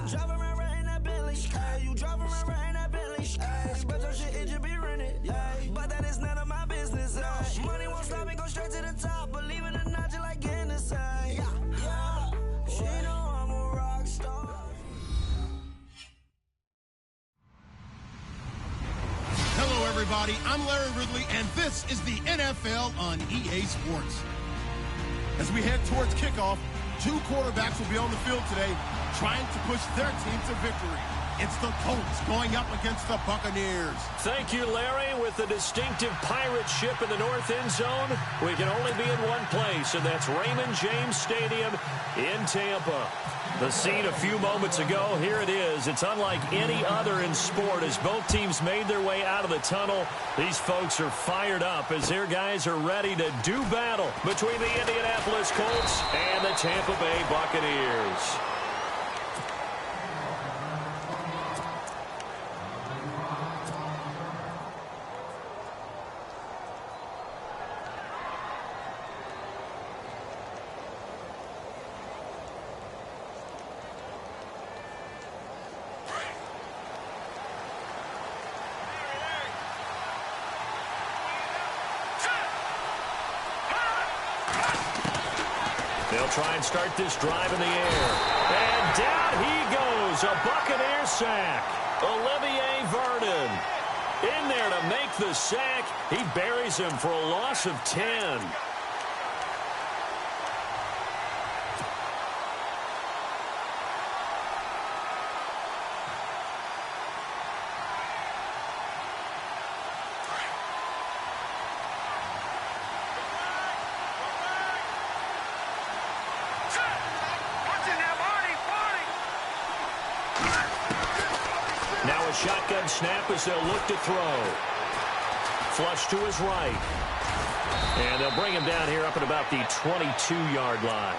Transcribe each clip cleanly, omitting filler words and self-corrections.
Driving around right in that Bentley. You driving around right in that Bentley. But your shit, it just be rented. But that is none of my business. Money won't stop me, go straight to the top. Believe it or not, just like getting the same. She know I'm a rock star. Hello, everybody. I'm Larry Ridley, and this is the NFL on EA Sports. As we head towards kickoff, two quarterbacks will be on the field today trying to push their team to victory. It's the Colts going up against the Buccaneers. Thank you, Larry. With the distinctive pirate ship in the north end zone, we can only be in one place, and that's Raymond James Stadium in Tampa. The scene a few moments ago, here it is. It's unlike any other in sport as both teams made their way out of the tunnel. These folks are fired up as their guys are ready to do battle between the Indianapolis Colts and the Tampa Bay Buccaneers. They'll try and start this drive in the air. And down he goes. A Buccaneer sack. Olivier Vernon in there to make the sack. He buries him for a loss of 10. Shotgun snap as they'll look to throw. Flush to his right. And they'll bring him down here up at about the 22-yard line.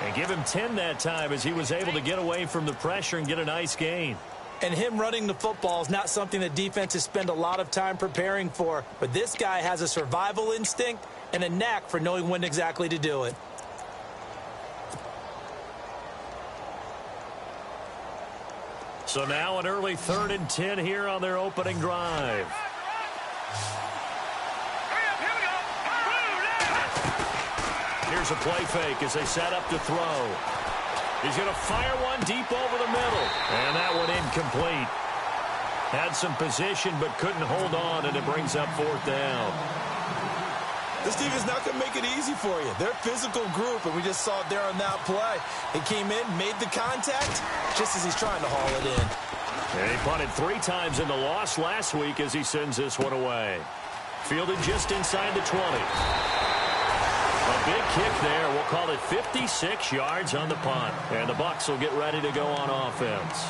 And give him 10 that time as he was able to get away from the pressure and get a nice gain. And him running the football is not something that defenses spend a lot of time preparing for. But this guy has a survival instinct and a knack for knowing when exactly to do it. So now an early 3rd and 10 here on their opening drive. Here's a play fake as they set up to throw. He's going to fire one deep over the middle. And that one incomplete. Had some position but couldn't hold on, and it brings up 4th down. This team is not going to make it easy for you. They're a physical group, and we just saw it there on that play. He came in, made the contact, just as he's trying to haul it in. And he punted 3 times in the loss last week as he sends this one away. Fielded just inside the 20. A big kick there. We'll call it 56 yards on the punt. And the Bucs will get ready to go on offense.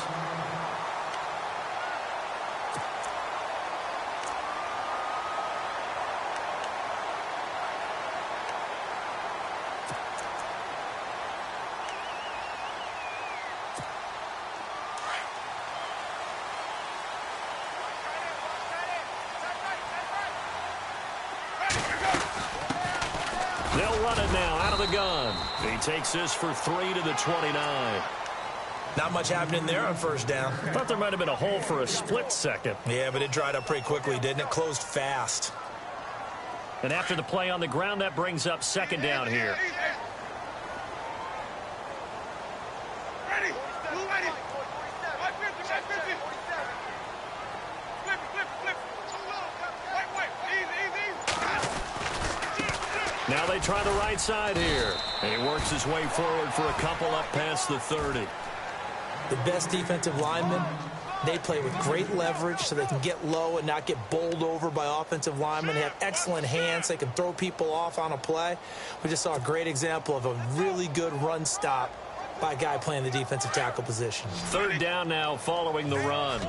They'll run it now out of the gun. He takes this for 3 to the 29. Not much happening there on 1st down. Thought there might have been a hole for a split second. Yeah, but it dried up pretty quickly, didn't it? Closed fast. And after the play on the ground, that brings up 2nd down here. Now they try the right side here. And he works his way forward for a couple up past the 30. The best defensive linemen, they play with great leverage so they can get low and not get bowled over by offensive linemen. They have excellent hands. They can throw people off on a play. We just saw a great example of a really good run stop by a guy playing the defensive tackle position. 3rd down now following the run.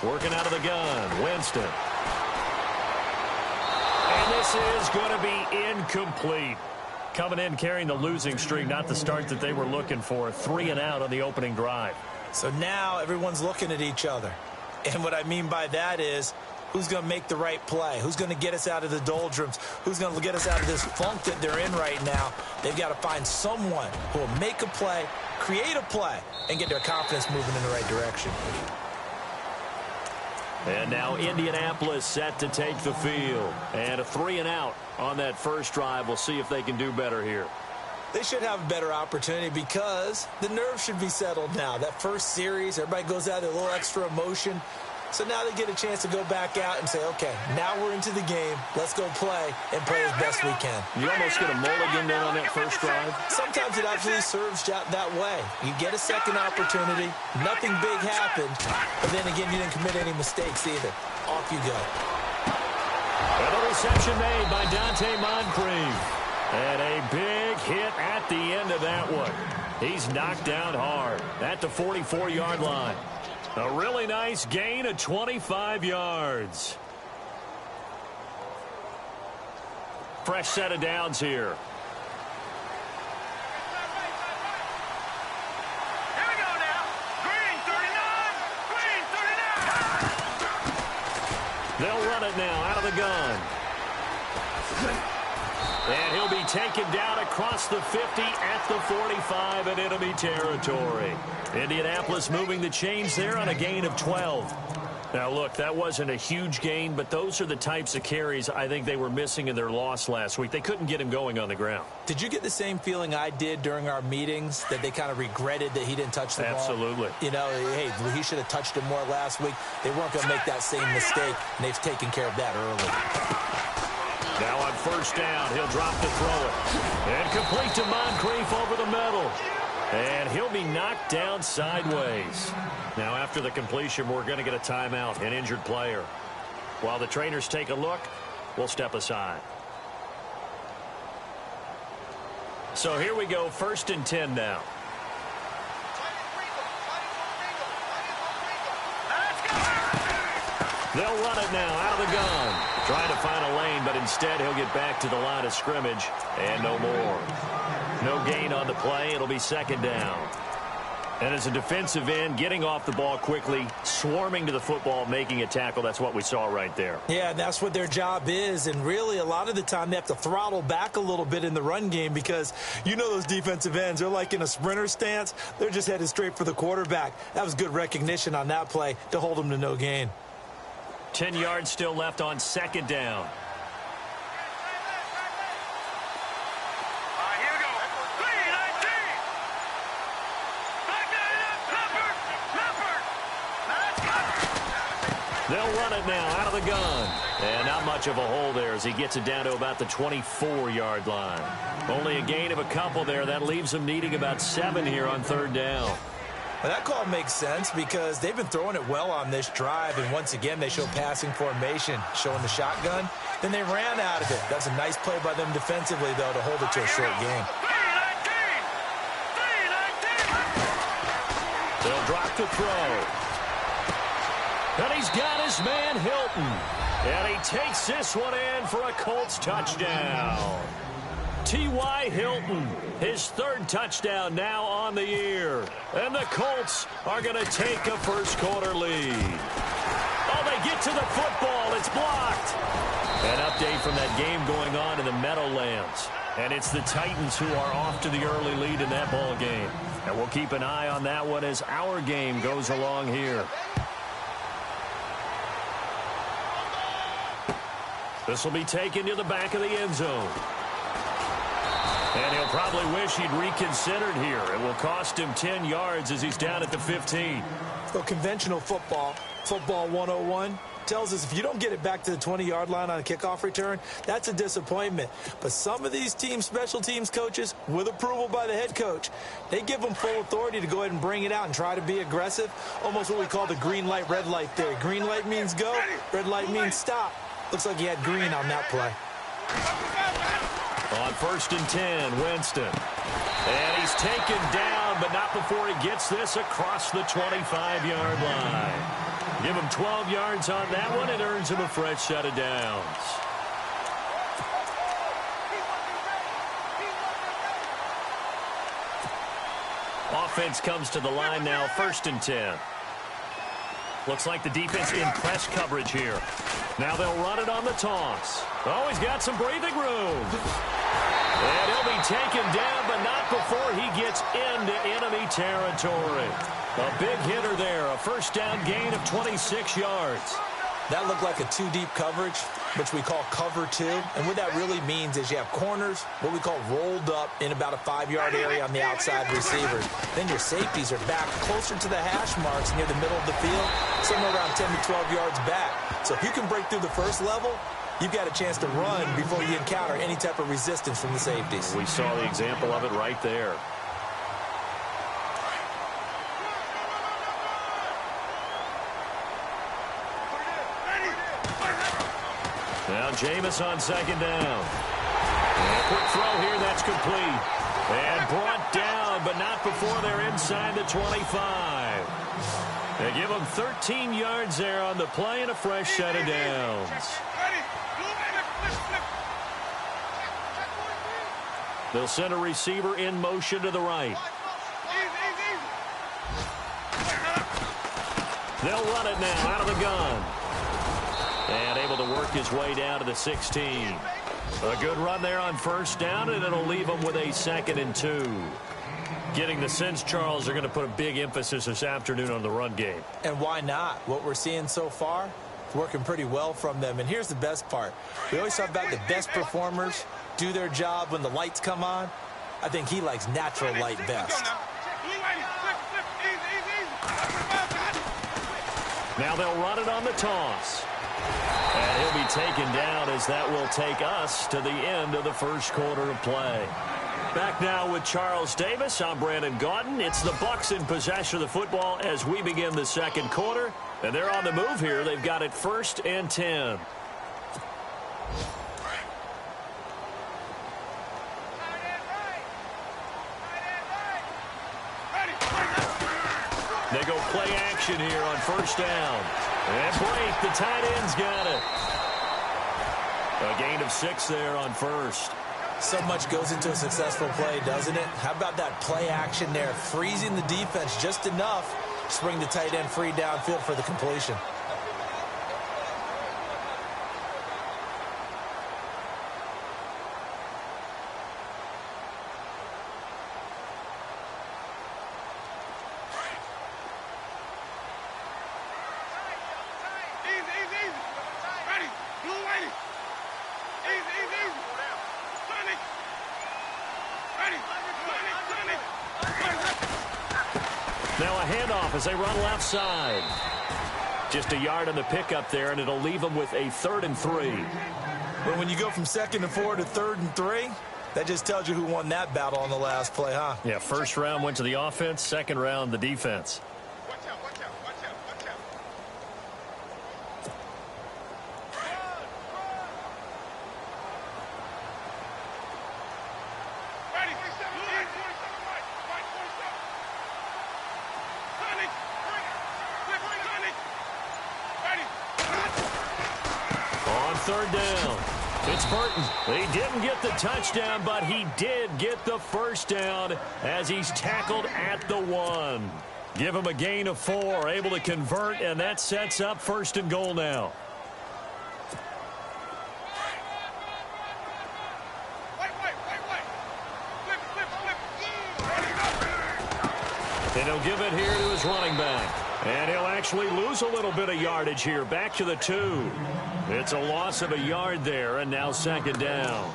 Working out of the gun, Winston. And this is going to be incomplete. Coming in carrying the losing streak, not the start that they were looking for. 3 and out on the opening drive. So now everyone's looking at each other. And what I mean by that is, who's going to make the right play? Who's going to get us out of the doldrums? Who's going to get us out of this funk that they're in right now? They've got to find someone who will make a play, create a play, and get their confidence moving in the right direction. And now Indianapolis set to take the field. And a 3-and-out on that first drive. We'll see if they can do better here. They should have a better opportunity because the nerves should be settled now. That first series, everybody goes out with a little extra emotion. So now they get a chance to go back out and say, okay, now we're into the game. Let's go play and play as best we can. You almost get a mulligan then on that first drive? Sometimes it absolutely serves that way. You get a second opportunity. Nothing big happened. But then again, you didn't commit any mistakes either. Off you go. And the reception made by Dante Moncrief. And a big hit at the end of that one. He's knocked down hard at the 44-yard line. A really nice gain of 25 yards. Fresh set of downs here. Here we go now. Green 39. Green 39. They'll run it now out of the gun. And he'll be taken down across the 50 at the 45 and enemy territory. Indianapolis moving the chains there on a gain of 12. Now, look, that wasn't a huge gain, but those are the types of carries I think they were missing in their loss last week. They couldn't get him going on the ground. Did you get the same feeling I did during our meetings, that they kind of regretted that he didn't touch the ball? Absolutely. You know, hey, he should have touched it more last week. They weren't going to make that same mistake, and they've taken care of that early. Now on first down, he'll drop to throw it. And complete to Moncrief over the middle. And he'll be knocked down sideways. Now after the completion, we're going to get a timeout, an injured player. While the trainers take a look, we'll step aside. So here we go, 1st and 10 now. They'll run it now out of the gun. Trying to find a lane, but instead he'll get back to the line of scrimmage. And no more. No gain on the play. It'll be 2nd down. And as a defensive end, getting off the ball quickly, swarming to the football, making a tackle, that's what we saw right there. Yeah, that's what their job is. And really, a lot of the time, they have to throttle back a little bit in the run game because you know those defensive ends, they're like in a sprinter stance. They're just headed straight for the quarterback. That was good recognition on that play to hold them to no gain. 10 yards still left on 2nd down. Here we go. 3-19. Back that up. Leopard. They'll run it now out of the gun. And not much of a hole there as he gets it down to about the 24-yard line. Only a gain of a couple there. That leaves them needing about 7 here on 3rd down. Well, that call makes sense because they've been throwing it well on this drive, and once again they show passing formation, showing the shotgun. Then they ran out of it. That's a nice play by them defensively, though, to hold it to a short game. 3-19. They'll drop the throw. And he's got his man Hilton. And he takes this one in for a Colts touchdown. T.Y. Hilton, his 3rd touchdown now on the year. And the Colts are going to take a first-quarter lead. Oh, they get to the football. It's blocked. An update from that game going on in the Meadowlands. And it's the Titans who are off to the early lead in that ball game. And we'll keep an eye on that one as our game goes along here. This will be taken to the back of the end zone. And he'll probably wish he'd reconsidered here. It will cost him 10 yards as he's down at the 15. So conventional football 101, tells us if you don't get it back to the 20-yard line on a kickoff return, that's a disappointment. But some of these teams, special teams coaches, with approval by the head coach, they give them full authority to go ahead and bring it out and try to be aggressive. Almost what we call the green light, red light theory. Green light means go, red light means stop. Looks like he had green on that play. On 1st and 10, Winston. And he's taken down, but not before he gets this across the 25-yard line. Give him 12 yards on that one. It earns him a fresh set of downs. Offense comes to the line now, 1st and 10. Looks like the defense in press coverage here. Now they'll run it on the toss. Oh, he's got some breathing room. And he'll be taken down, but not before he gets into enemy territory. A big hitter there, a first down gain of 26 yards. That looked like a two-deep coverage, which we call cover two. And what that really means is you have corners, what we call rolled up in about a 5-yard area on the outside receivers. Then your safeties are back closer to the hash marks near the middle of the field, somewhere around 10 to 12 yards back. So if you can break through the first level, you've got a chance to run before you encounter any type of resistance from the safeties. We saw the example of it right there. Now Jameis on second down. And a quick throw here, that's complete. And brought down, but not before they're inside the 25. They give them 13 yards there on the play and a fresh set of downs. They'll send a receiver in motion to the right. They'll run it now out of the gun. And able to work his way down to the 16. A good run there on first down, and it'll leave them with a 2nd and 2. Getting the sense, Charles, they're going to put a big emphasis this afternoon on the run game. And why not? What we're seeing so far, it's working pretty well from them. And here's the best part. We always talk about the best performers do their job when the lights come on. I think he likes natural light best. Now they'll run it on the toss. And he'll be taken down as that will take us to the end of the first quarter of play. Back now with Charles Davis. I'm Brandon Gaudin. It's the Bucs in possession of the football as we begin the second quarter. And they're on the move here. They've got it 1st and 10. They go play action here on first down. And Blake, the tight end's got it. A gain of 6 there on first. So much goes into a successful play, doesn't it? How about that play action there? Freezing the defense just enough to bring the tight end free downfield for the completion. Now a handoff as they run left side. Just a yard on the pickup there, and it'll leave them with a 3rd and 3. But when you go from 2nd and 4 to 3rd and 3, that just tells you who won that battle on the last play, huh? Yeah, first round went to the offense, second round the defense. Third down. It's Burton. He didn't get the touchdown, but he did get the first down as he's tackled at the 1. Give him a gain of 4, able to convert, and that sets up 1st and goal now. And he'll give it here to his running back. And he'll actually lose a little bit of yardage here. Back to the 2. It's a loss of a yard there, and now 2nd down.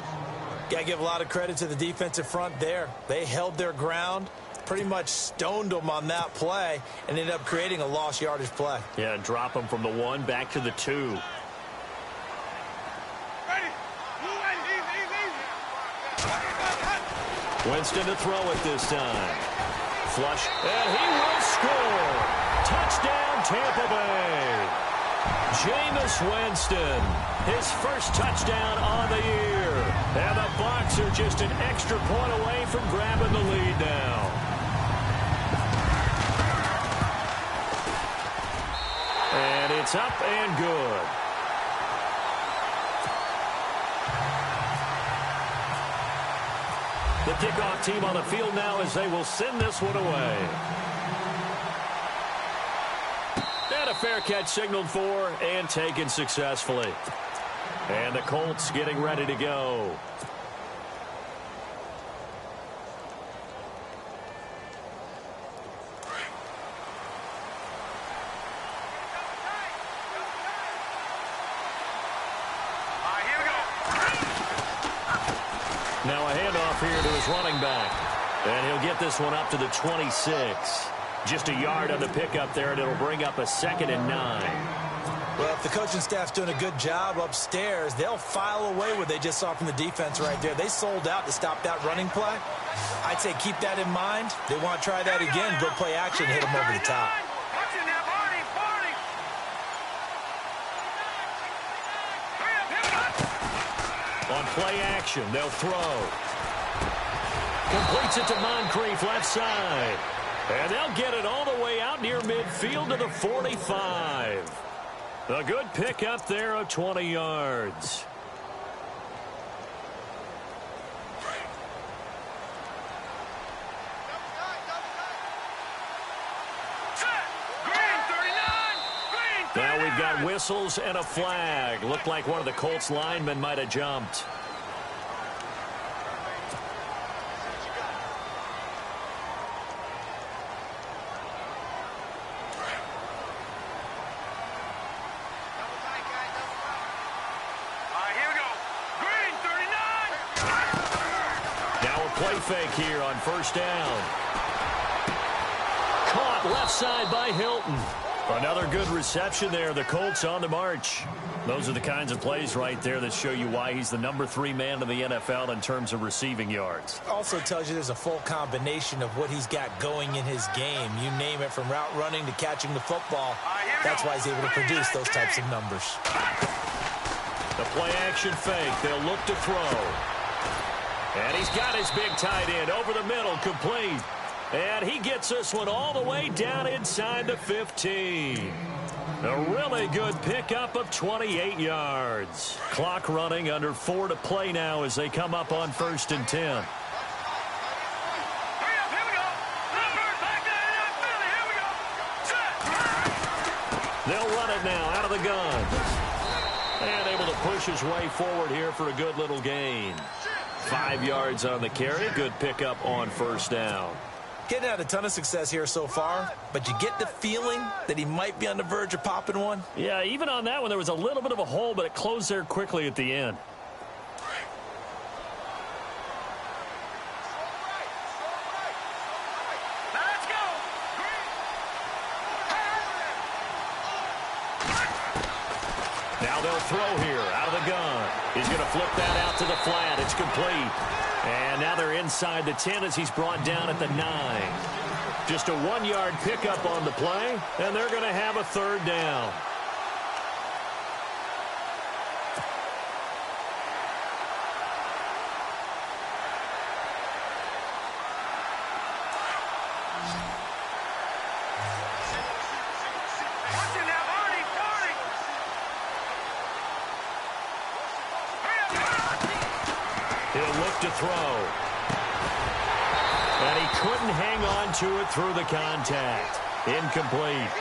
Got to give a lot of credit to the defensive front there. They held their ground, pretty much stoned them on that play, and ended up creating a lost yardage play. Yeah, drop them from the 1 back to the 2. Winston to throw it this time. Flush, and he will score. Touchdown, Tampa Bay. Jameis Winston, his first touchdown on the year. And the Bucs are just an extra point away from grabbing the lead now. And it's up and good. The kickoff team on the field now as they will send this one away. And And a fair catch signaled for and taken successfully. And the Colts getting ready to go. Now a handoff here to his running back. And he'll get this one up to the 26. Just a yard on the pickup there, and it'll bring up a 2nd and 9. Well, if the coaching staff's doing a good job upstairs, they'll file away what they just saw from the defense right there. They sold out to stop that running play. I'd say keep that in mind. They want to try that again, go play action, hit them over the top. On play action, they'll throw. Completes it to Moncrief, left side. And they'll get it all the way out near midfield to the 45. A good pickup there of 20 yards. Now we've got whistles and a flag. Looked like one of the Colts linemen might have jumped. Play fake here on first down. Caught left side by Hilton. Another good reception there. The Colts on the march. Those are the kinds of plays right there that show you why he's the number 3 man in the NFL in terms of receiving yards. Also tells you there's a full combination of what he's got going in his game. You name it, from route running to catching the football. That's why he's able to produce those types of numbers. The play action fake. They'll look to throw. And he's got his big tight end over the middle, complete. And he gets this one all the way down inside the 15. A really good pickup of 28 yards. Clock running, under 4 to play now as they come up on 1st and 10. They'll run it now out of the gun. And able to push his way forward here for a good little gain. 5 yards on the carry. Good pickup on first down. Getting had a ton of success here so far, but you get the feeling that he might be on the verge of popping one. Yeah, even on that one, there was a little bit of a hole, but it closed there quickly at the end. Now they'll throw here out of the gun. He's going to flip that out to the flat. It's complete. And now they're inside the 10 as he's brought down at the 9. Just a 1-yard pickup on the play, and they're going to have a 3rd down. To throw. And he couldn't hang on to it through the contact. Incomplete.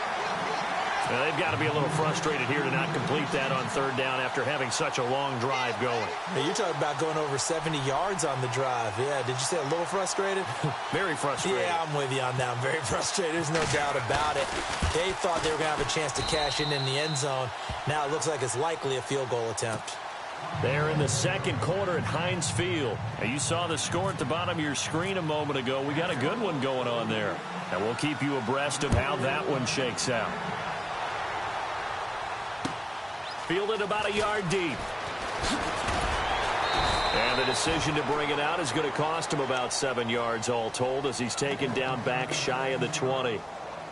Now, they've got to be a little frustrated here to not complete that on 3rd down after having such a long drive going. Hey, you're talking about going over 70 yards on the drive. Yeah, did you say a little frustrated? Very frustrated. Yeah, I'm with you on that. I'm very frustrated. There's no doubt about it. They thought they were going to have a chance to cash in the end zone. Now it looks like it's likely a field goal attempt. They're in the 2nd quarter at Heinz Field. Now, you saw the score at the bottom of your screen a moment ago. We got a good one going on there. And we'll keep you abreast of how that one shakes out. Fielded about a yard deep. And the decision to bring it out is going to cost him about 7 yards all told as he's taken down back shy of the 20.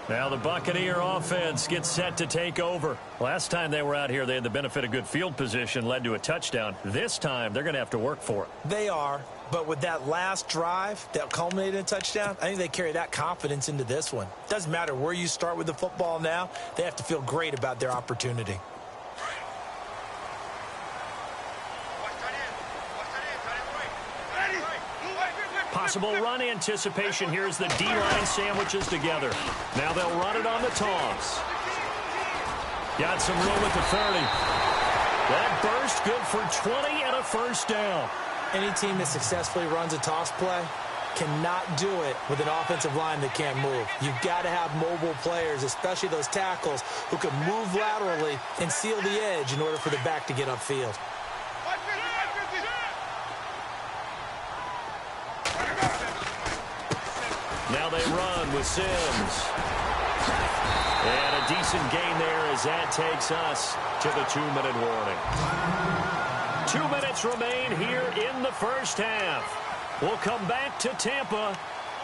Now the Buccaneer offense gets set to take over. Last time they were out here, they had the benefit of good field position, led to a touchdown. This time, they're going to have to work for it. They are, but with that last drive that culminated in a touchdown, I think they carry that confidence into this one. Doesn't matter where you start with the football now, they have to feel great about their opportunity. Possible run anticipation here as the D-line sandwiches together. Now they'll run it on the toss. Got some room at the 30. That burst good for 20 and a first down. Any team that successfully runs a toss play cannot do it with an offensive line that can't move. You've got to have mobile players, especially those tackles, who can move laterally and seal the edge in order for the back to get upfield. Now they run with Sims. And a decent gain there as that takes us to the 2-minute warning. 2 minutes remain here in the first half. We'll come back to Tampa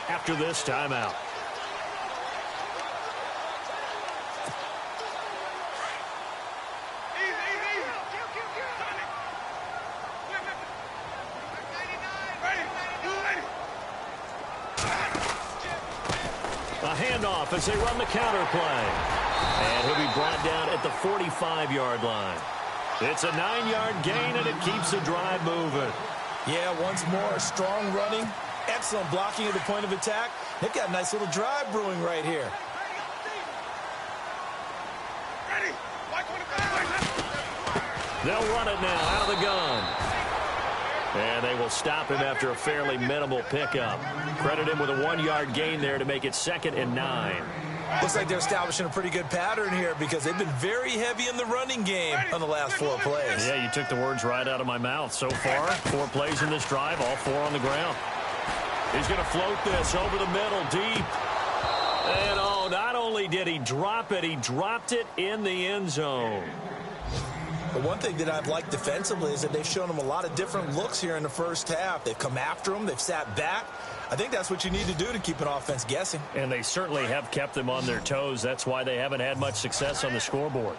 after this timeout. A handoff as they run the counter play. And he'll be brought down at the 45-yard line. It's a 9-yard gain, and it keeps the drive moving. Yeah, once more, strong running, excellent blocking at the point of attack. They've got a nice little drive brewing right here. They'll run it now out of the gun. And they will stop him after a fairly minimal pickup. Credit him with a 1-yard gain there to make it 2nd and 9. Looks like they're establishing a pretty good pattern here because they've been very heavy in the running game on the last 4 plays. Yeah, you took the words right out of my mouth. So far, 4 plays in this drive, all 4 on the ground. He's going to float this over the middle, deep. And, oh, not only did he drop it, he dropped it in the end zone. But one thing that I've liked defensively is that they've shown him a lot of different looks here in the first half. They've come after him. They've sat back. I think that's what you need to do to keep an offense guessing. And they certainly have kept them on their toes. That's why they haven't had much success on the scoreboard.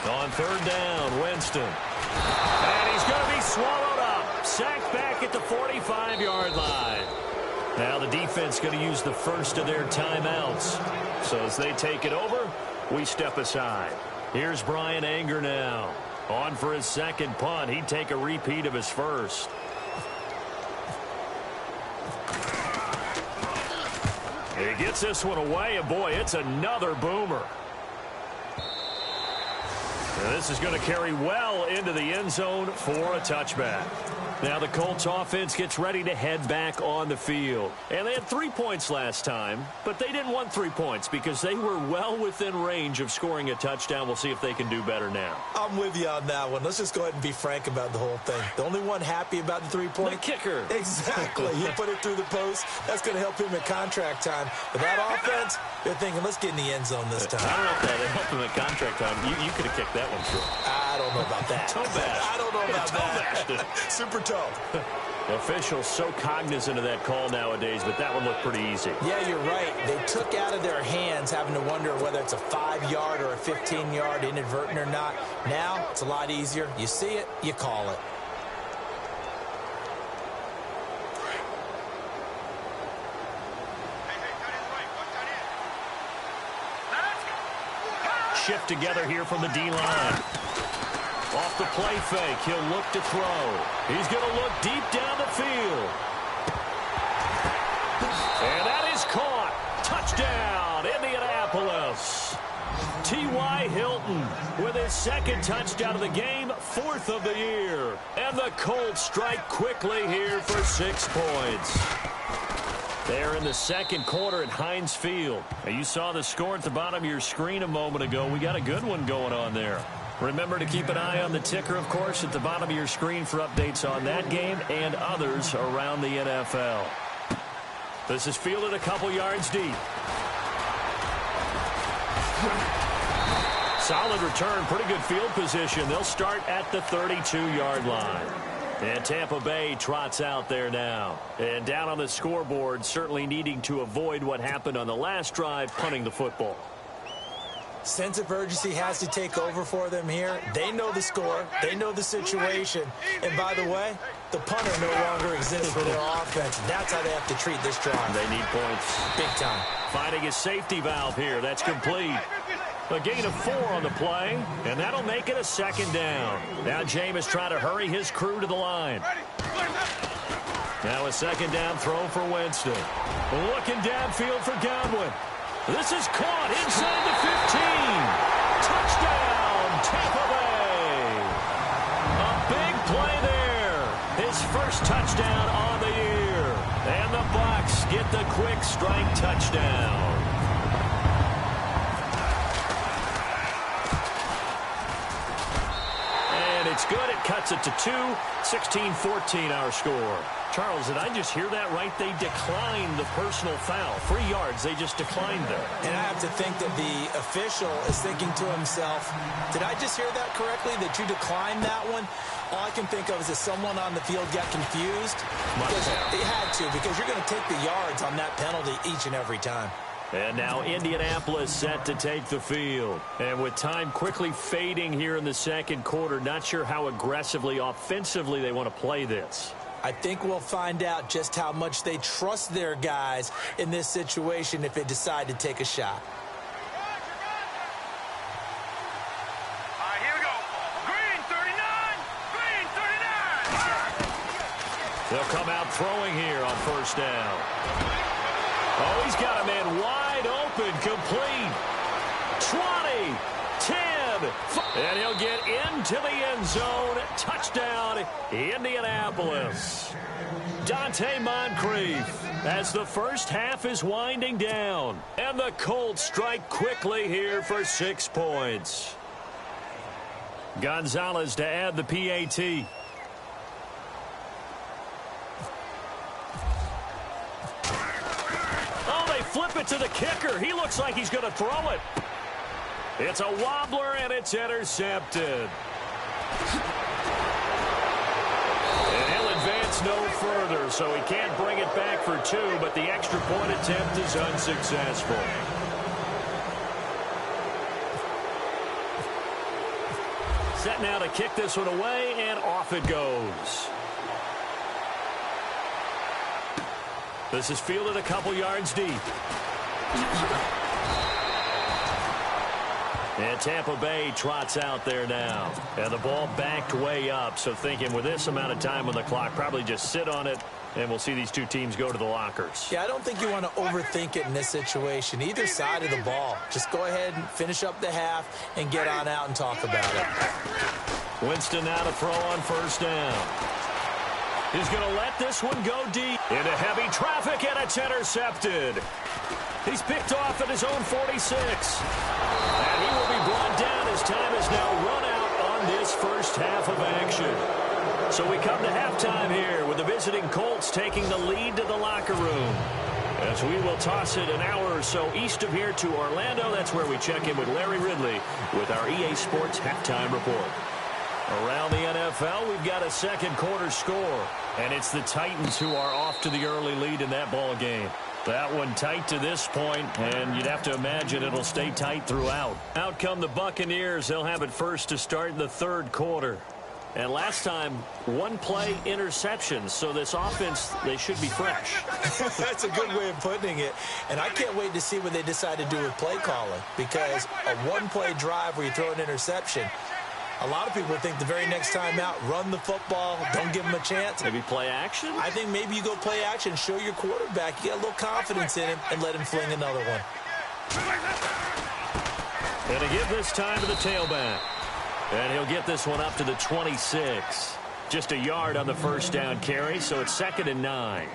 On 3rd down, Winston. And he's going to be swallowed up. Sacked back at the 45-yard line. Now the defense going to use the first of their timeouts. So as they take it over, we step aside. Here's Brian Anger now. On for his 2nd punt. He'd take a repeat of his first. He gets this one away, and boy, it's another boomer. And this is going to carry well into the end zone for a touchback. Now the Colts offense gets ready to head back on the field. And they had 3 points last time, but they didn't want 3 points because they were well within range of scoring a touchdown. We'll see if they can do better now. I'm with you on that one. Let's just go ahead and be frank about the whole thing. The only one happy about the 3-point? The kicker. Exactly. He put it through the post. That's going to help him at contract time. But that offense, they're thinking, let's get in the end zone this time. I don't know if that helped him at contract time. You could have kicked that one through. I don't know about that. Toe bash. I don't know about that. Super toe. Officials so cognizant of that call nowadays, but that one looked pretty easy. Yeah, you're right. They took out of their hands having to wonder whether it's a 5-yard or a 15-yard inadvertent or not. Now, it's a lot easier. You see it, you call it. Shift together here from the D-line. Off the play fake, he'll look to throw. He's going to look deep down the field. And that is caught. Touchdown, Indianapolis. T.Y. Hilton with his 2nd touchdown of the game, 4th of the year. And the Colts strike quickly here for 6 points. They're in the 2nd quarter at Heinz Field. Now, you saw the score at the bottom of your screen a moment ago. We got a good one going on there. Remember to keep an eye on the ticker, of course, at the bottom of your screen for updates on that game and others around the NFL. This is fielded a couple yards deep. Solid return, pretty good field position. They'll start at the 32-yard line. And Tampa Bay trots out there now. And down on the scoreboard, certainly needing to avoid what happened on the last drive, punting the football. Sense of urgency has to take over for them here. They know the score. They know the situation. And by the way, the punter no longer exists for their offense. That's how they have to treat this drive. They need points. Big time. Finding a safety valve here. That's complete. A gain of 4 on the play, and that'll make it a 2nd down. Now Jameis trying to hurry his crew to the line. Now a 2nd down throw for Winston. Looking downfield for Godwin. This is caught inside the 15. Touchdown, Tampa Bay. A big play there. His first touchdown on the year. And the Bucs get the quick strike touchdown. And it's good. It cuts it to 2. 16-14 our score. Charles, did I just hear that right? They declined the personal foul. 3 yards, they just declined them. And I have to think that the official is thinking to himself, did I just hear that correctly, that you declined that one? All I can think of is that someone on the field got confused. Because they had to, because you're going to take the yards on that penalty each and every time. And now Indianapolis set to take the field. And with time quickly fading here in the second quarter, not sure how aggressively, offensively they want to play this. I think we'll find out just how much they trust their guys in this situation if they decide to take a shot. All right, here we go. Green 39. Green 39. They'll come out throwing here on first down. Oh, he's got a man wide open, complete. 20, 10, and he'll get into the end zone. Touchdown, Indianapolis. Dante Moncrief as the first half is winding down. And the Colts strike quickly here for 6 points. Gonzalez to add the PAT. Flip it to the kicker. He looks like he's going to throw it. It's a wobbler, and it's intercepted. And he'll advance no further, so he can't bring it back for 2, but the extra point attempt is unsuccessful. Set now to kick this one away, and off it goes. This is fielded a couple yards deep. And Tampa Bay trots out there now. And the ball backed way up, so thinking with this amount of time on the clock, probably just sit on it, and we'll see these two teams go to the lockers. Yeah, I don't think you want to overthink it in this situation. Either side of the ball. Just go ahead and finish up the half and get on out and talk about it. Winston now to throw on first down. He's going to let this one go deep into heavy traffic, and it's intercepted. He's picked off at his own 46. And he will be brought down as time is now run out on this first half of action. So we come to halftime here with the visiting Colts taking the lead to the locker room. As we will toss it an hour or so east of here to Orlando. That's where we check in with Larry Ridley with our EA Sports Halftime Report. Around the NFL, we've got a second quarter score. And it's the Titans who are off to the early lead in that ball game. That one tight to this point, and you'd have to imagine it'll stay tight throughout. Out come the Buccaneers. They'll have it first to start the third quarter. And last time, one play interception. So this offense, they should be fresh. That's a good way of putting it. And I can't wait to see what they decide to do with play calling. Because a one-play drive where you throw an interception, a lot of people think the very next time out, run the football, don't give them a chance. Maybe play action? I think maybe you go play action, show your quarterback, you get a little confidence in him, and let him fling another one. And to give this time to the tailback. And he'll get this one up to the 26. Just a yard on the first down carry, so it's 2nd and 9.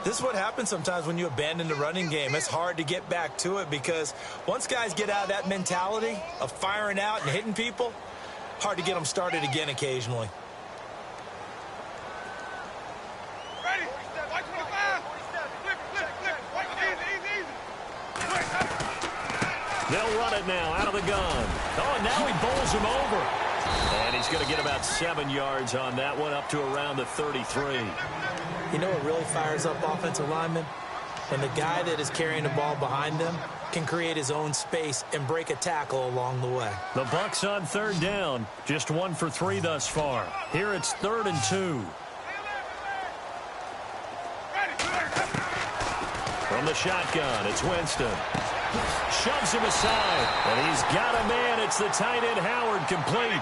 This is what happens sometimes when you abandon the running game. It's hard to get back to it because once guys get out of that mentality of firing out and hitting people, hard to get them started again occasionally. Ready? Watch 25. Flip. Easy. They'll run it now out of the gun. Oh, and now he bowls him over. And he's going to get about 7 yards on that one, up to around the 33. You know what really fires up offensive linemen? When the guy that is carrying the ball behind them can create his own space and break a tackle along the way. The Bucs on third down. Just 1 for 3 thus far. Here it's 3rd and 2. From the shotgun, it's Winston. Shoves him aside. And he's got a man. It's the tight end Howard, complete.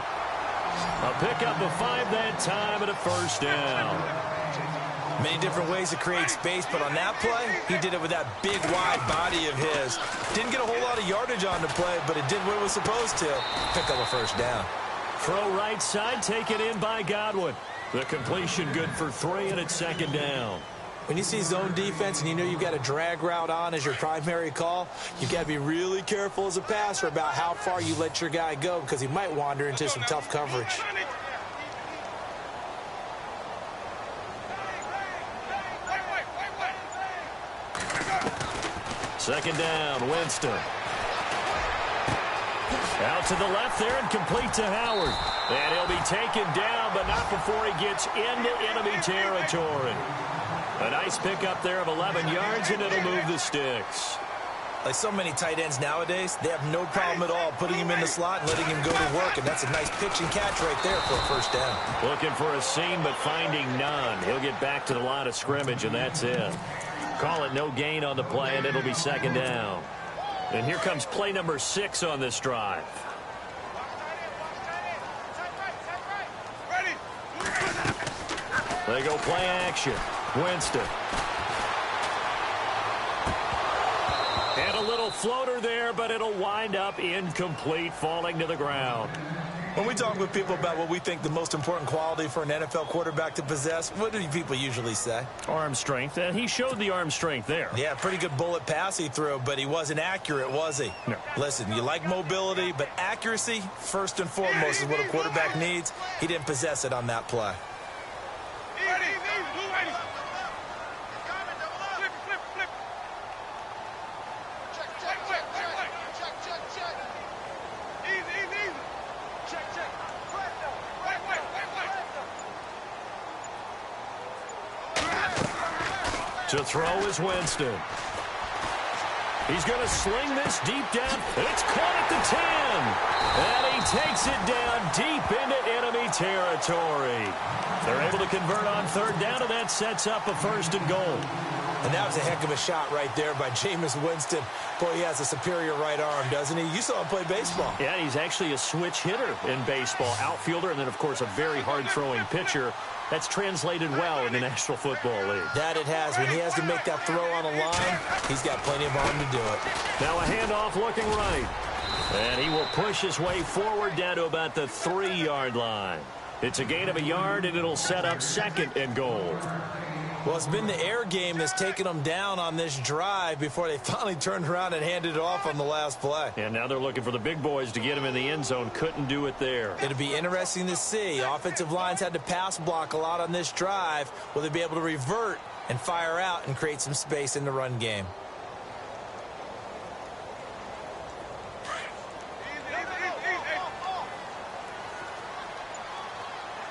A pickup of 5 that time and a first down. Many different ways to create space, but on that play, he did it with that big, wide body of his. close. Didn't get a whole lot of yardage on the play, but it did what it was supposed to. Pick up a first down. Throw right side, taken in by Godwin. The completion good for 3, and it's 2nd down. When you see zone defense and you know you've got a drag route on as your primary call, you've got to be really careful as a passer about how far you let your guy go because he might wander into some tough coverage. Second down, Winston. Out to the left there and complete to Howard. And he'll be taken down, but not before he gets into enemy territory. A nice pickup there of 11 yards, and it'll move the sticks. Like so many tight ends nowadays, they have no problem at all putting him in the slot and letting him go to work, and that's a nice pitch and catch right there for a first down. Looking for a seam, but finding none. He'll get back to the line of scrimmage, and that's it. Call it no gain on the play, and it'll be 2nd down. And here comes play number 6 on this drive. They go play action. Winston. And a little floater there, but it'll wind up incomplete, falling to the ground. When we talk with people about what we think the most important quality for an NFL quarterback to possess, what do people usually say? Arm strength, and he showed the arm strength there. Yeah, pretty good bullet pass he threw, but he wasn't accurate, was he? No. Listen, you like mobility, but accuracy, first and foremost, is what a quarterback needs. He didn't possess it on that play. To throw is Winston. He's going to sling this deep down. It's caught at the 10. And he takes it down deep into enemy territory. They're able to convert on 3rd down, and that sets up a 1st and goal. And that was a heck of a shot right there by Jameis Winston. Boy, he has a superior right arm, doesn't he? You saw him play baseball. Yeah, he's actually a switch hitter in baseball. Outfielder, and then, of course, a very hard-throwing pitcher. That's translated well in the National Football League. That it has. When he has to make that throw on a line, he's got plenty of arm to do it. Now a handoff looking right. And he will push his way forward down to about the 3-yard line. It's a gain of a yard, and it'll set up 2nd and goal. Well, it's been the air game that's taken them down on this drive before they finally turned around and handed it off on the last play. And now they're looking for the big boys to get him in the end zone. Couldn't do it there. It'll be interesting to see. Offensive lines had to pass block a lot on this drive. Will they be able to revert and fire out and create some space in the run game?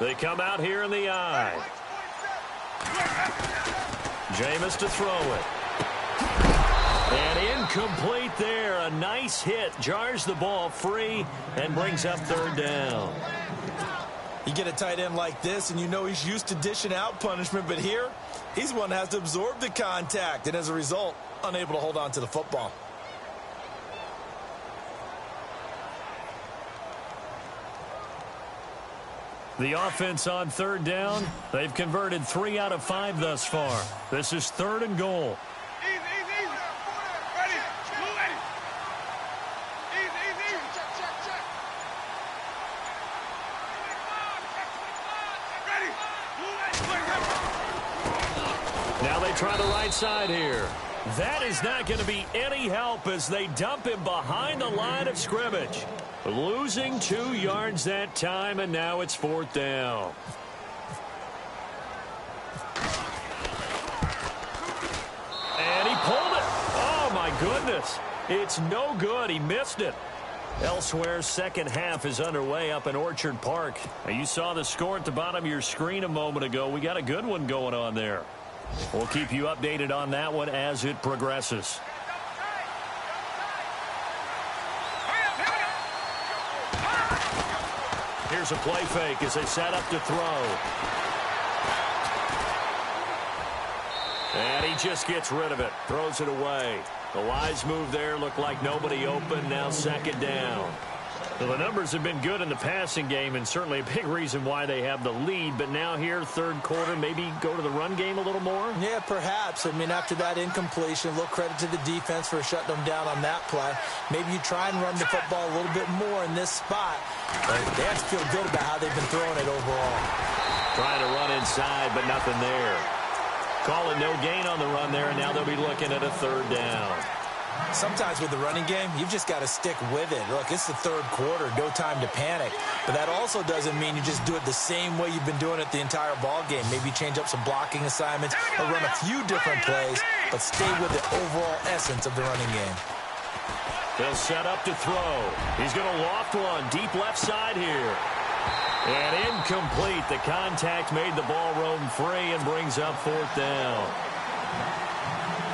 They come out here in the eye. Jameis to throw it. And incomplete there. A nice hit. Jars the ball free and brings up 3rd down. You get a tight end like this, and you know he's used to dishing out punishment, but here, he's one that has to absorb the contact, and as a result, unable to hold on to the football. The offense on 3rd down. They've converted 3 out of 5 thus far. This is 3rd and goal. Now they try the right side here. That is not going to be any help as they dump him behind the line of scrimmage. Losing 2 yards that time, and now it's 4th down. And he pulled it. Oh, my goodness. It's no good. He missed it. Elsewhere, 2nd half is underway up in Orchard Park. Now, you saw the score at the bottom of your screen a moment ago. We got a good one going on there. We'll keep you updated on that one as it progresses. Here's a play fake as they set up to throw. And he just gets rid of it. Throws it away. The wise move there. Looked like nobody open. Now 2nd down. Well, the numbers have been good in the passing game, and certainly a big reason why they have the lead. But now here, third quarter, maybe go to the run game a little more? Yeah, perhaps. I mean, after that incompletion, a little credit to the defense for shutting them down on that play. Maybe you try and run the football a little bit more in this spot. But they have to feel good about how they've been throwing it overall. Trying to run inside, but nothing there. Calling no gain on the run there, and now they'll be looking at a third down. Sometimes with the running game, you've just got to stick with it. Look, it's the third quarter, no time to panic. But that also doesn't mean you just do it the same way you've been doing it the entire ball game. Maybe change up some blocking assignments or run a few different plays, but stay with the overall essence of the running game. They'll set up to throw. He's going to loft one deep left side here. And incomplete. The contact made the ball roam free and brings up fourth down.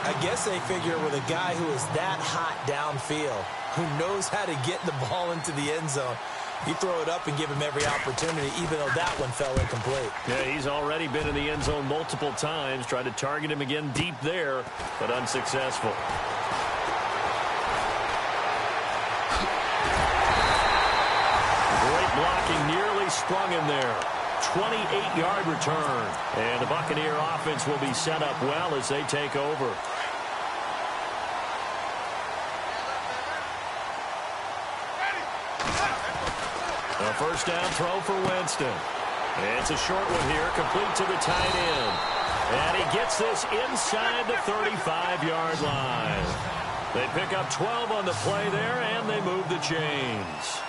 I guess they figure with a guy who is that hot downfield, who knows how to get the ball into the end zone, you throw it up and give him every opportunity, even though that one fell incomplete. Yeah, he's already been in the end zone multiple times. Tried to target him again deep there, but unsuccessful. Great blocking, nearly sprung him there. 28-yard return. And the Buccaneer offense will be set up well as they take over. A first down throw for Winston. It's a short one here, complete to the tight end. And he gets this inside the 35-yard line. They pick up 12 on the play there, and they move the chains.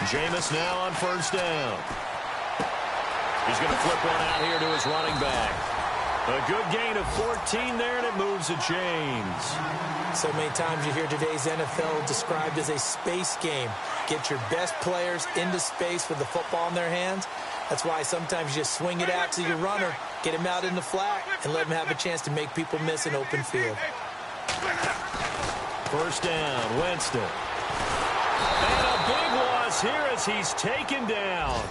Jameis now on first down. He's going to flip one out here to his running back. A good gain of 14 there, and it moves the chains. So many times you hear today's NFL described as a space game. Get your best players into space with the football in their hands. That's why sometimes you just swing it out to your runner, get him out in the flat, and let him have a chance to make people miss an open field. First down, Winston. And a big loss here as he's taken down.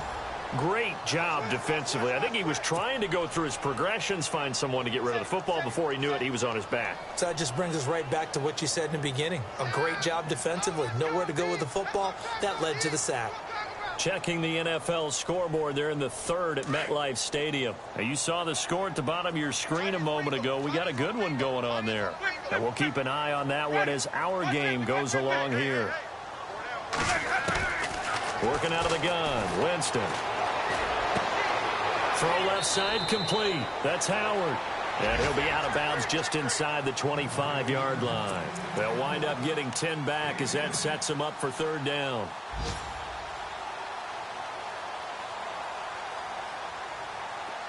Great job defensively. I think he was trying to go through his progressions, find someone to get rid of the football. Before he knew it, he was on his back. So that just brings us right back to what you said in the beginning. A great job defensively. Nowhere to go with the football. That led to the sack. Checking the NFL scoreboard there in the third at MetLife Stadium. Now, you saw the score at the bottom of your screen a moment ago. We got a good one going on there. And we'll keep an eye on that one as our game goes along here. Working out of the gun, Winston. Throw left side complete. That's Howard. And he'll be out of bounds just inside the 25-yard line. They'll wind up getting 10 back as that sets them up for third down.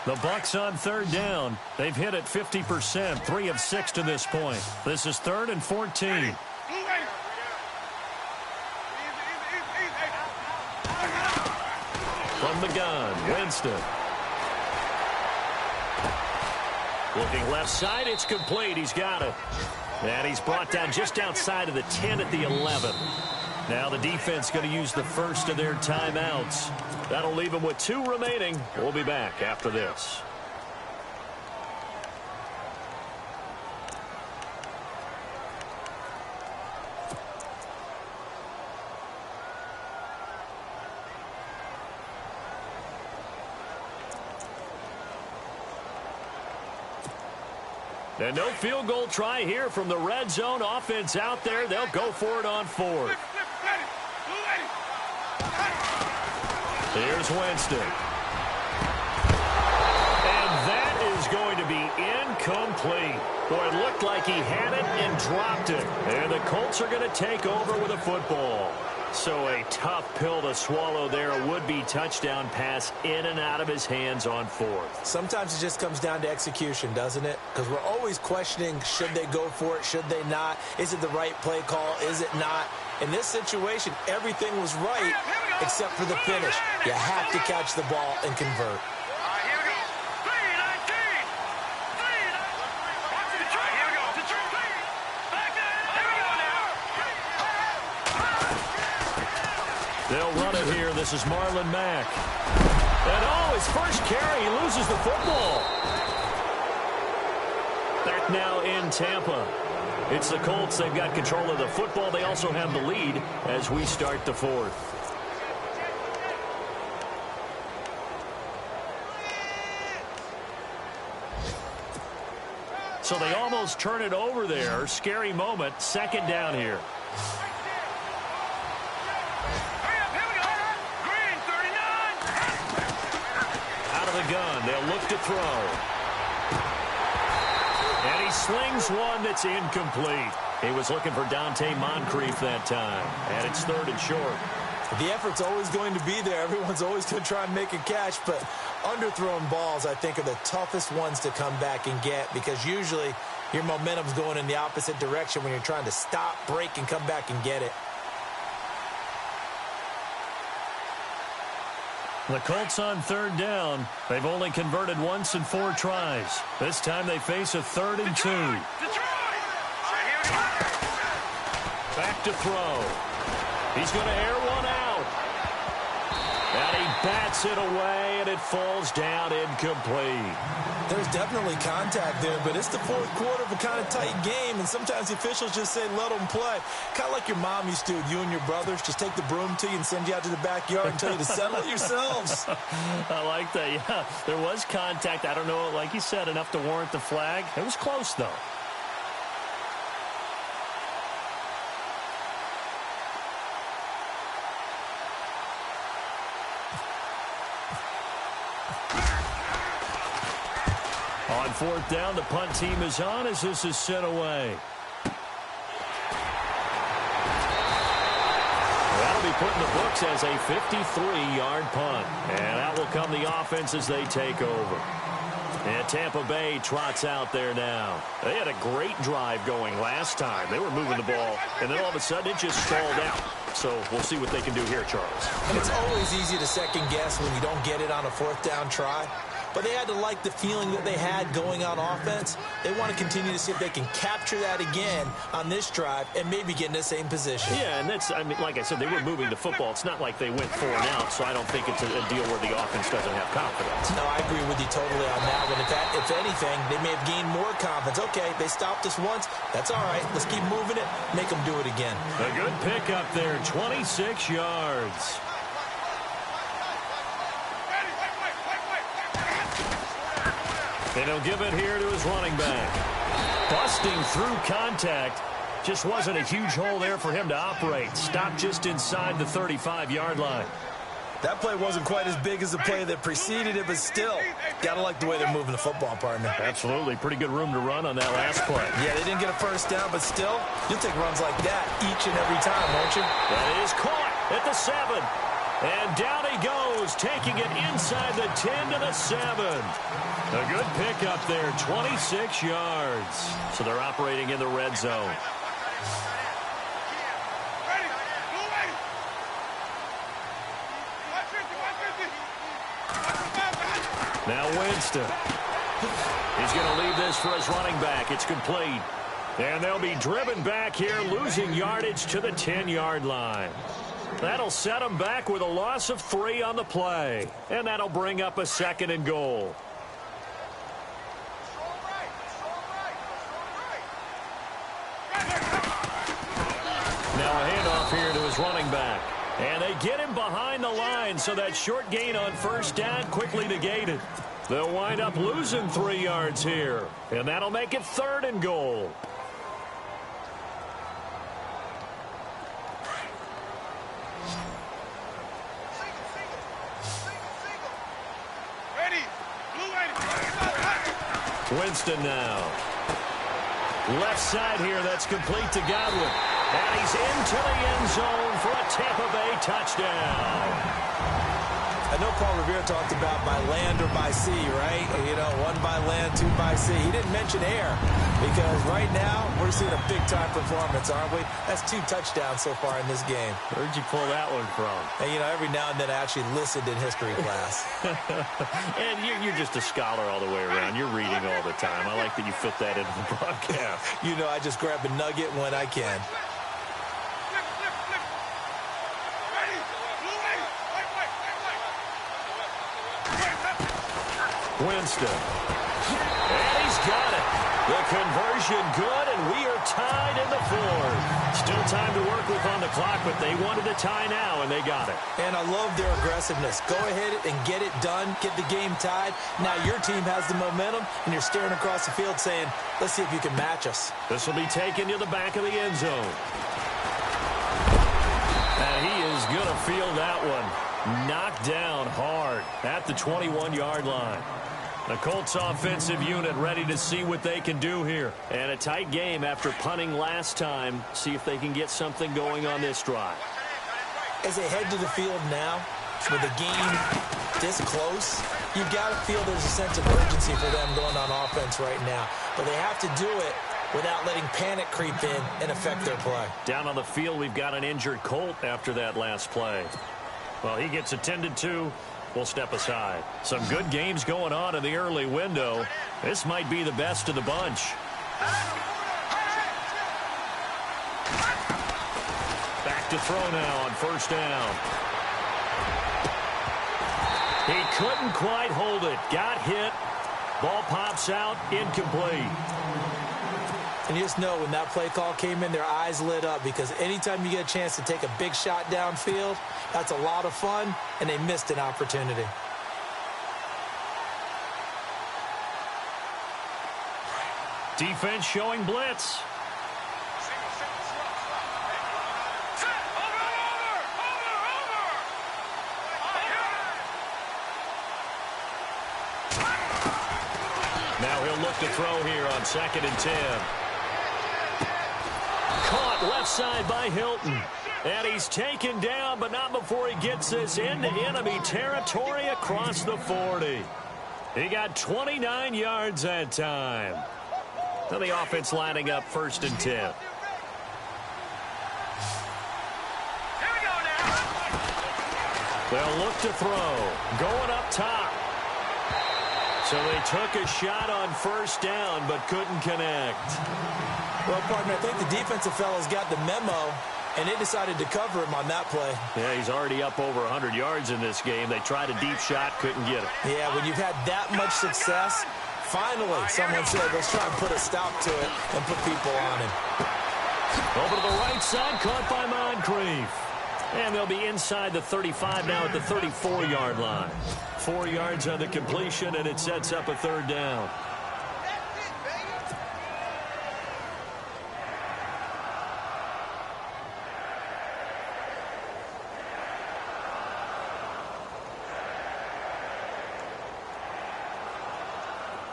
The Bucs on third down. They've hit it 50%, 3 of 6 to this point. This is 3rd and 14. From the gun, Winston. Looking left side, it's complete. He's got it. And he's brought down just outside of the 10 at the 11. Now the defense going to use the first of their timeouts. That'll leave them with 2 remaining. We'll be back after this. And no field goal try here from the red zone. Offense out there. They'll go for it on 4th. Here's Winston. And that is going to be incomplete. Boy, it looked like he had it and dropped it. And the Colts are going to take over with a football. So a tough pill to swallow there. A would-be touchdown pass in and out of his hands on 4th. Sometimes it just comes down to execution, doesn't it? Because we're always questioning, should they go for it, should they not? Is it the right play call, is it not? In this situation, everything was right except for the finish. You have to catch the ball and convert. They'll run it here. This is Marlon Mack. And, oh, his first carry, he loses the football. now in Tampa. It's the Colts. They've got control of the football. They also have the lead as we start the fourth. So they almost turn it over there. Scary moment. Second down here. Out of the gun. They'll look to throw. And he slings one that's incomplete. He was looking for Dante Moncrief that time. And it's third and short. The effort's always going to be there. Everyone's always going to try and make a catch, but underthrown balls, I think, are the toughest ones to come back and get because usually your momentum's going in the opposite direction when you're trying to stop, break, and come back and get it. The Colts on third down. They've only converted once in 4 tries. This time they face a 3rd and 2. Back to throw. He's going to air one out. And he bats it away, and it falls down incomplete. There's definitely contact there, but it's the fourth quarter of a kind of tight game, and sometimes the officials just say, let them play. Kind of like your mom used to with you and your brothers. Just take the broom to you and send you out to the backyard and tell you to settle it yourselves. I like that, yeah. There was contact. I don't know, like you said, enough to warrant the flag. It was close, though. On fourth down, the punt team is on as this is sent away. That'll be put in the books as a 53-yard punt. And out will come the offense as they take over. And Tampa Bay trots out there now. They had a great drive going last time. They were moving the ball, and then all of a sudden it just stalled out. So we'll see what they can do here, Charles. It's always easy to second guess when you don't get it on a fourth down try. But they had to like the feeling that they had going on offense. They want to continue to see if they can capture that again on this drive and maybe get in the same position. Yeah, and that's, I mean, like I said, they were moving the football. It's not like they went 4 and out, so I don't think it's a deal where the offense doesn't have confidence. No, I agree with you totally on that one. If anything, they may have gained more confidence. Okay, they stopped us once. That's all right. Let's keep moving it. Make them do it again. A good pickup there, 26 yards. And he'll give it here to his running back. Busting through contact. Just wasn't a huge hole there for him to operate. Stopped just inside the 35-yard line. That play wasn't quite as big as the play that preceded it, but still, got to like the way they're moving the football, partner. Absolutely. Pretty good room to run on that last play. Yeah, they didn't get a first down, but still, you'll take runs like that each and every time, won't you? That is caught at the 7. And down he goes, taking it inside the 10 to the 7. A good pickup there, 26 yards. So they're operating in the red zone. Now Winston. He's going to leave this for his running back. It's complete. And they'll be driven back here, losing yardage to the 10-yard line. That'll set them back with a loss of 3 on the play. And that'll bring up a 2nd and goal. Now a handoff here to his running back. And they get him behind the line, so that short gain on first down quickly negated. They'll wind up losing 3 yards here. And that'll make it 3rd and goal. Winston now. Left side here, that's complete to Godwin. And he's into the end zone for a Tampa Bay touchdown. I know Paul Revere talked about by land or by sea, right? You know, 1 by land, 2 by sea. He didn't mention air because right now we're seeing a big-time performance, aren't we? That's 2 touchdowns so far in this game. Where'd you pull that one from? And, you know, every now and then I actually listened in history class. And you're just a scholar all the way around. You're reading all the time. I like that you fit that into the broadcast. You know, I just grab a nugget when I can. Winston. And he's got it. The conversion good, and we are tied in the fourth. Still time to work with on the clock, but they wanted to tie now, and they got it. And I love their aggressiveness. Go ahead and get it done, get the game tied. Now your team has the momentum, and you're staring across the field saying, let's see if you can match us. This will be taken to the back of the end zone. And he is going to field that one. Knocked down hard at the 21-yard line. The Colts offensive unit ready to see what they can do here. And a tight game after punting last time. See if they can get something going on this drive. As they head to the field now, with the game this close, you've got to feel there's a sense of urgency for them going on offense right now. But they have to do it without letting panic creep in and affect their play. Down on the field, we've got an injured Colt after that last play. Well, he gets attended to. We'll step aside. Some good games going on in the early window. This might be the best of the bunch. Back to throw now on first down. He couldn't quite hold it. Got hit. Ball pops out. Incomplete. And you just know when that play call came in, their eyes lit up, because anytime you get a chance to take a big shot downfield, that's a lot of fun, and they missed an opportunity. Defense showing blitz. Now he'll look to throw here on 2nd and 10. Caught left side by Hilton. And he's taken down, but not before he gets this into enemy territory across the 40. He got 29 yards that time. So the offense lining up 1st and 10. Here we go now. They'll look to throw. Going up top. So they took a shot on first down, but couldn't connect. Well, partner, I think the defensive fellows got the memo, and they decided to cover him on that play. Yeah, he's already up over 100 yards in this game. They tried a deep shot, couldn't get it. Yeah, when you've had that much success, finally someone said, let's try and put a stop to it and put people on him. Over to the right side, caught by Moncrief. And they'll be inside the 35 now at the 34-yard line. 4 yards on the completion, and it sets up a 3rd down.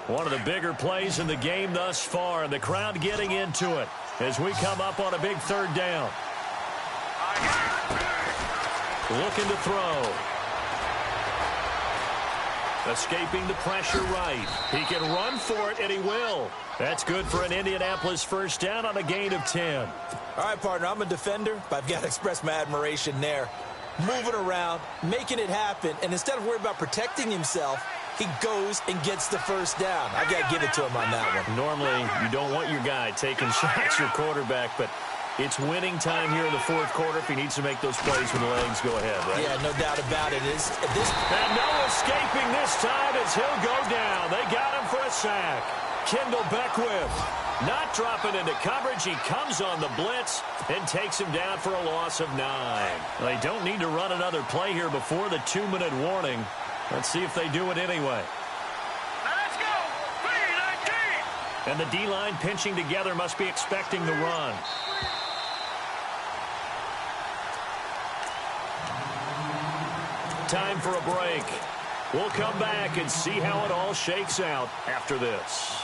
One of the bigger plays in the game thus far, and the crowd getting into it as we come up on a big 3rd down. Looking to throw. Escaping the pressure right. He can run for it, and he will. That's good for an Indianapolis 1st down on a gain of 10. All right, partner, I'm a defender, but I've got to express my admiration there. Moving around, making it happen, and instead of worrying about protecting himself, he goes and gets the 1st down. I got to give it to him on that one. Normally, you don't want your guy taking shots, your quarterback, but it's winning time here in the 4th quarter if he needs to make those plays when the legs go ahead, right? Yeah, no doubt about it. And no escaping this time as he'll go down. They got him for a sack. Kendall Beckwith not dropping into coverage. He comes on the blitz and takes him down for a loss of 9. They don't need to run another play here before the 2-minute warning. Let's see if they do it anyway. Now let's go. 3-19. And the D-line pinching together must be expecting the run. Time for a break. We'll come back and see how it all shakes out after this.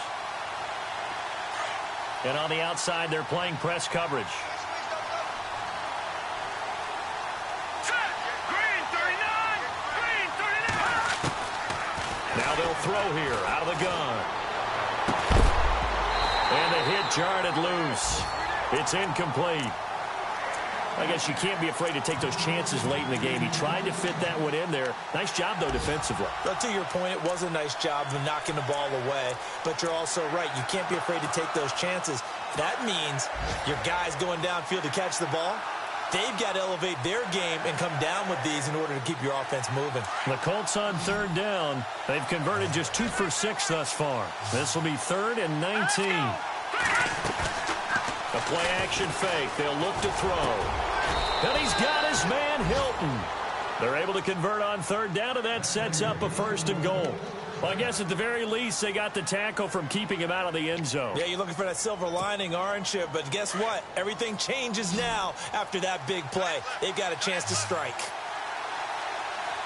And on the outside, they're playing press coverage. Green 39. Green 39. Now they'll throw here out of the gun. And the hit jarred it loose. It's incomplete. I guess you can't be afraid to take those chances late in the game. He tried to fit that one in there. Nice job, though, defensively. But to your point, it was a nice job of knocking the ball away. But you're also right. You can't be afraid to take those chances. That means your guy's going downfield to catch the ball. They've got to elevate their game and come down with these in order to keep your offense moving. The Colts on third down. They've converted just 2 for 6 thus far. This will be 3rd and 19. A play-action fake. They'll look to throw. And he's got his man, Hilton. They're able to convert on third down, and that sets up a 1st and goal. Well, I guess at the very least, they got the tackle from keeping him out of the end zone. Yeah, you're looking for that silver lining, aren't you? But guess what? Everything changes now after that big play. They've got a chance to strike.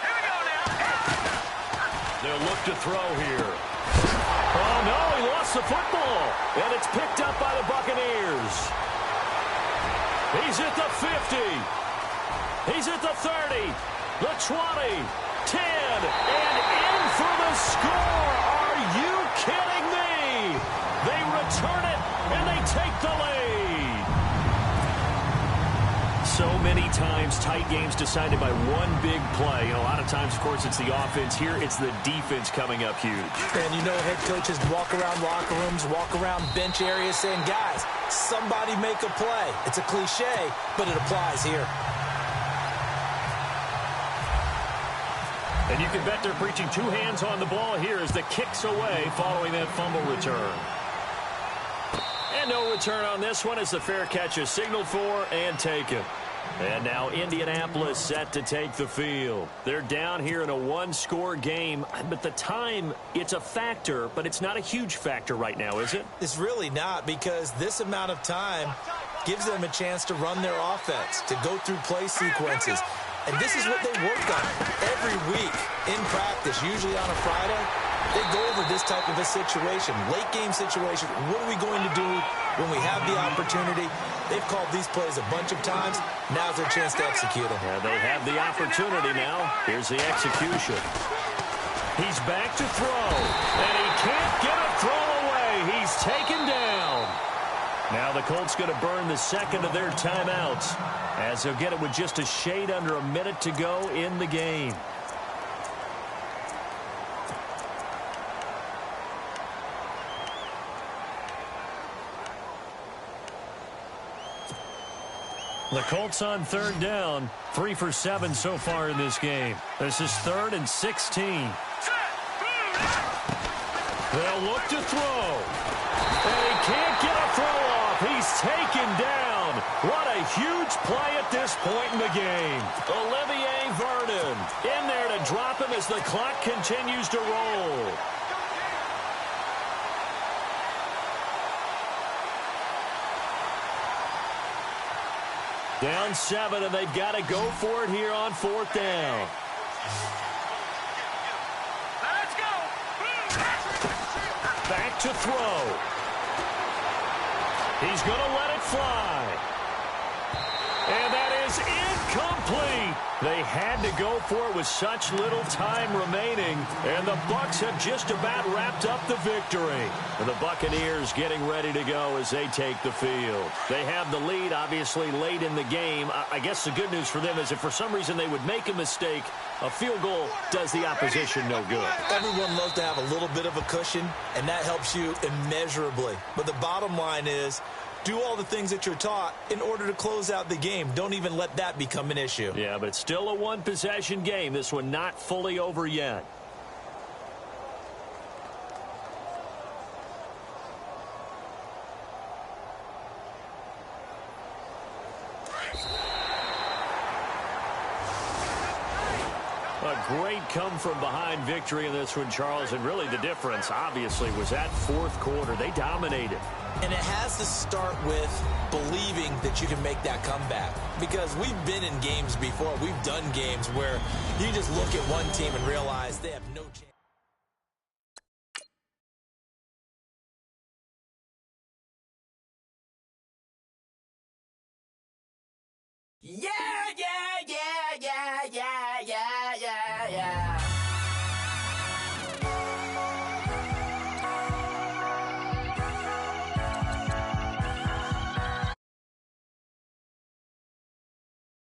Here we go now. They'll look to throw here. Oh, no, he lost the football. And it's picked up by the Buccaneers. He's at the 50. He's at the 30, the 20, 10, and in for the score. Are you kidding me? They return it, and they take the lead. So many times, tight games decided by one big play. A lot of times, of course, it's the offense. Here, it's the defense coming up huge. And you know head coaches walk around locker rooms, walk around bench areas saying, guys, somebody make a play. It's a cliche, but it applies here. And you can bet they're preaching 2 hands on the ball here as the kick's away following that fumble return. And no return on this one as the fair catch is signaled for and taken. And now Indianapolis set to take the field. They're down here in a 1-score game, but the time, it's a factor, but it's not a huge factor right now, is it? It's really not, because this amount of time gives them a chance to run their offense, to go through play sequences. And this is what they work on every week in practice, usually on a Friday. They go over this type of a situation, late game situation. What are we going to do when we have the opportunity? They've called these plays a bunch of times. Now's their chance to execute them. Yeah, they have the opportunity now. Here's the execution. He's back to throw, and he can't get a throw away. He's taken down. Now the Colts going to burn the second of their timeouts, as they'll get it with just a shade under a minute to go in the game. The Colts on third down, 3 for 7 so far in this game. This is 3rd and 16. They'll look to throw. And he can't get a throw off. He's taken down. What a huge play at this point in the game. Olivier Vernon in there to drop him as the clock continues to roll. Down 7, and they've got to go for it here on 4th down. Let's go. Back to throw. He's going to let it fly. And that is incomplete. They had to go for it with such little time remaining, and the Bucs have just about wrapped up the victory. And the Buccaneers getting ready to go as they take the field. They have the lead, obviously, late in the game. I guess the good news for them is if for some reason they would make a mistake, a field goal does the opposition no good. Everyone loves to have a little bit of a cushion, and that helps you immeasurably. But the bottom line is, do all the things that you're taught in order to close out the game. Don't even let that become an issue. Yeah, but still a one-possession game. This one not fully over yet. A great come-from-behind victory in this one, Charles, and really the difference, obviously, was that 4th quarter. They dominated. And it has to start with believing that you can make that comeback. Because we've been in games before. We've done games where you just look at one team and realize they have no chance. Yeah, yeah, yeah, yeah, yeah, yeah, yeah, yeah.